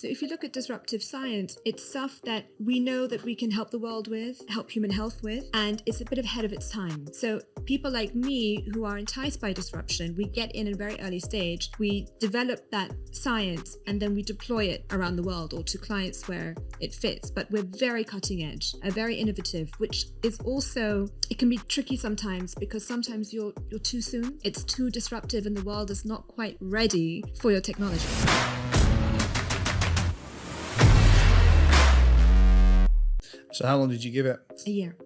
So if you look at disruptive science, it's stuff that we know that we can help the world with, help human health with, and it's a bit ahead of its time. So people like me who are enticed by disruption, we get in a very early stage, we develop that science, and then we deploy it around the world or to clients where it fits. But we're very cutting edge, very innovative, which is also, it can be tricky sometimes because sometimes you're too soon. It's too disruptive and the world is not quite ready for your technology. So how long did you give it? A year.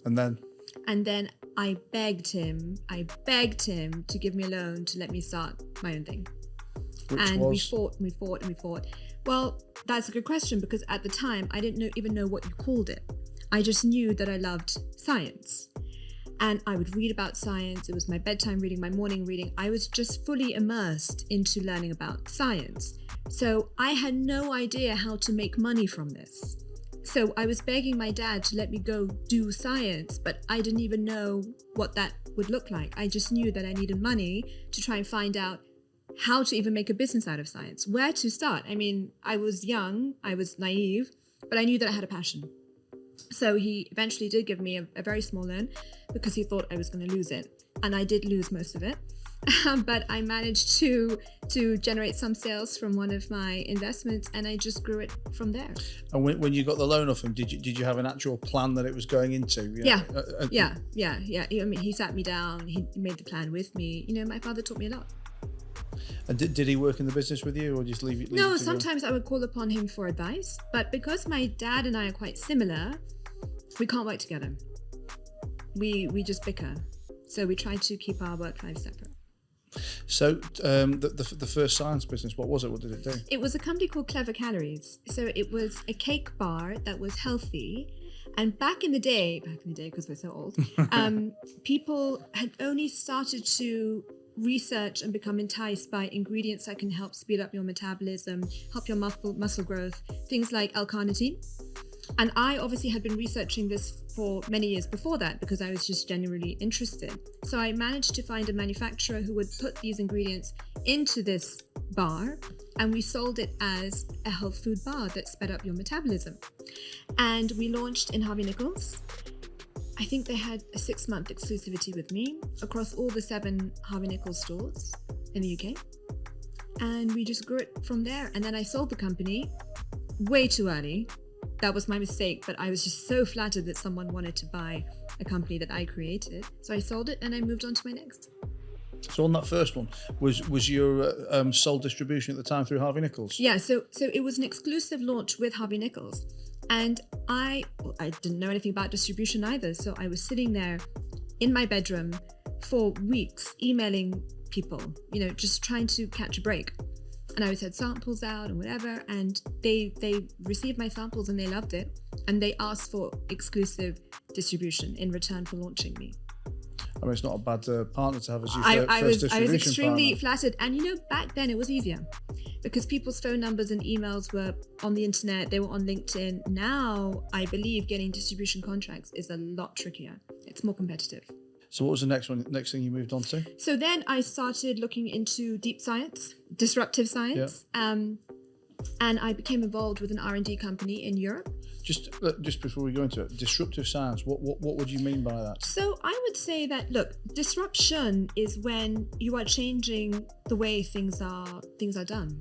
And then I begged him to give me a loan to let me start my own thing. We fought. Well, that's a good question because at the time I didn't even know what you called it. I just knew that I loved science. And I would read about science. It was my bedtime reading, my morning reading. I was just fully immersed into learning about science. So I had no idea how to make money from this. So I was begging my dad to let me go do science, but I didn't even know what that would look like. I just knew that I needed money to try and find out how to even make a business out of science, where to start. I mean, I was young, I was naive, but I knew that I had a passion. So he eventually did give me a very small loan because he thought I was going to lose it. And I did lose most of it. But I managed to generate some sales from one of my investments, and I just grew it from there. And when you got the loan off him, did you have an actual plan that it was going into? Yeah. I mean, he sat me down, he made the plan with me. You know, my father taught me a lot. And did he work in the business with you, or just leave it? No, sometimes I would call upon him for advice, but because my dad and I are quite similar, we can't work together. We just bicker. So we try to keep our work lives separate. So the first science business, what was it? What did it do? It was a company called Clever Calories. So it was a cake bar that was healthy. And back in the day, because we're so old, people had only started to research and become enticed by ingredients that can help speed up your metabolism, help your muscle growth, things like L-carnitine. And I obviously had been researching this for many years before that because I was just genuinely interested. So I managed to find a manufacturer who would put these ingredients into this bar, and we sold it as a health food bar that sped up your metabolism. And we launched in Harvey Nichols. I think they had a 6-month exclusivity with me across all the 7 Harvey Nichols stores in the UK. And we just grew it from there. And then I sold the company way too early. That was my mistake, but I was just so flattered that someone wanted to buy a company that I created. So I sold it and I moved on to my next. So on that first one, was your sole distribution at the time through Harvey Nichols? Yeah, so it was an exclusive launch with Harvey Nichols. And I didn't know anything about distribution either. So I was sitting there in my bedroom for weeks, emailing people, you know, just trying to catch a break. And I would send samples out and whatever. And they received my samples and they loved it. And they asked for exclusive distribution in return for launching me. I mean, it's not a bad partner to have as your I first distribution I was extremely partner. flattered. And you know, back then it was easier because people's phone numbers and emails were on the internet, they were on LinkedIn. Now, I believe getting distribution contracts is a lot trickier. It's more competitive. So what was the next thing you moved on to? So then I started looking into deep science, disruptive science. Yeah. And I became involved with an R&D company in Europe. Just before we go into it, disruptive science, what would you mean by that? So I would say that, look, disruption is when you are changing the way things are done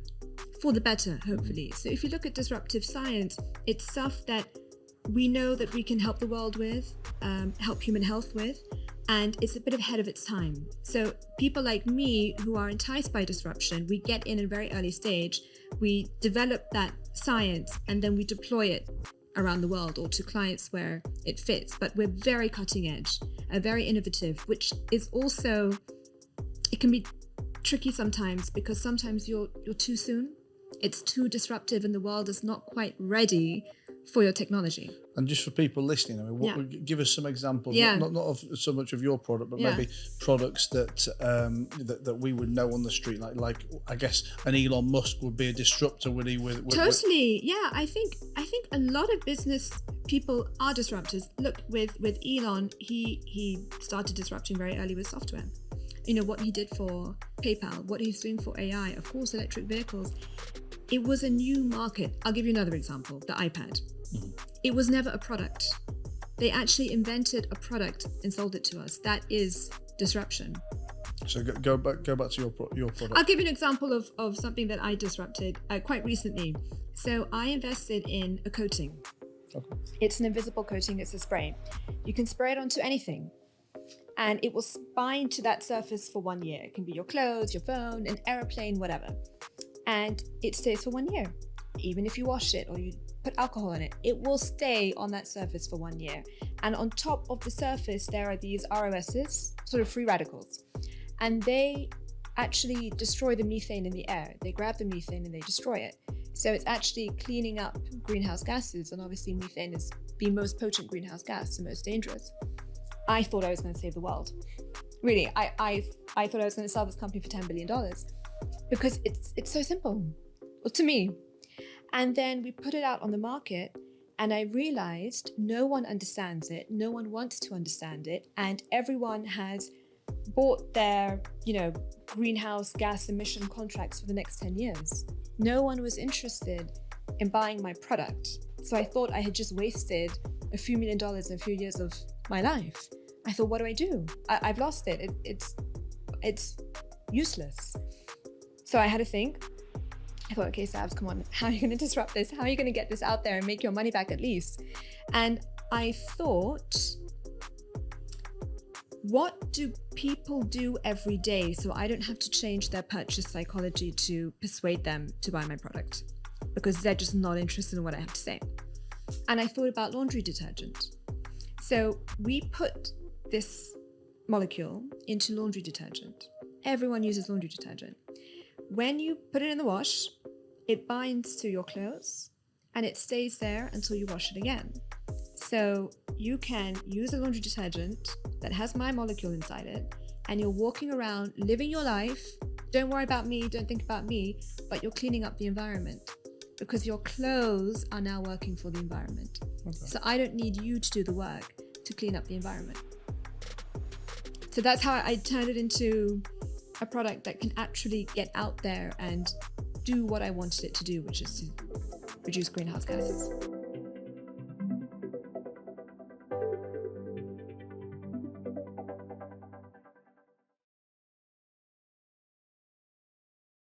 for the better, hopefully. So if you look at disruptive science, it's stuff that we know that we can help the world with, help human health with, and it's a bit ahead of its time. So people like me who are enticed by disruption, we get in a very early stage, we develop that science, and then we deploy it around the world or to clients where it fits. But we're very cutting edge, very innovative, which is also, it can be tricky sometimes because sometimes you're too soon. It's too disruptive and the world is not quite ready for your technology. And just for people listening, I mean, give us some examples, not of so much of your product, but maybe products that we would know on the street, like I guess an Elon Musk would be a disruptor, would he? Totally, yeah. I think a lot of business people are disruptors. Look, with Elon, he started disrupting very early with software. You know, what he did for PayPal, what he's doing for AI, of course, electric vehicles. it was a new market. I'll give you another example, the iPad. It was never a product. They actually invented a product and sold it to us. That is disruption. So go back to your product. I'll give you an example of something that I disrupted quite recently. So I invested in a coating. Okay. It's an invisible coating. It's a spray. You can spray it onto anything, and it will bind to that surface for 1 year. It can be your clothes, your phone, an airplane, whatever. And it stays for 1 year. Even if you wash it or you put alcohol in it, it will stay on that surface for 1 year. And on top of the surface, there are these ROSs, sort of free radicals. And they actually destroy the methane in the air. They grab the methane and they destroy it. So it's actually cleaning up greenhouse gases. And obviously methane is the most potent greenhouse gas, the most dangerous. I thought I was going to save the world. Really, I thought I was going to sell this company for $10 billion because it's so simple, well, to me. And then we put it out on the market, and I realized no one understands it. No one wants to understand it. And everyone has bought their, greenhouse gas emission contracts for the next 10 years. No one was interested in buying my product. So I thought I had just wasted a few $1 million in a few years of my life. I thought, what do I do? I've lost it. It's useless. So I had to think. I thought, okay, Sabs, come on. How are you going to disrupt this? How are you going to get this out there and make your money back at least? And I thought, what do people do every day so I don't have to change their purchase psychology to persuade them to buy my product? Because they're just not interested in what I have to say. And I thought about laundry detergent. So we put this molecule into laundry detergent. Everyone uses laundry detergent. When you put it in the wash, it binds to your clothes and it stays there until you wash it again. So you can use a laundry detergent that has my molecule inside it, and you're walking around living your life. Don't worry about me, don't think about me, but you're cleaning up the environment because your clothes are now working for the environment. Okay. So I don't need you to do the work to clean up the environment. So that's how I turned it into a product that can actually get out there and do what I wanted it to do, which is to reduce greenhouse gases.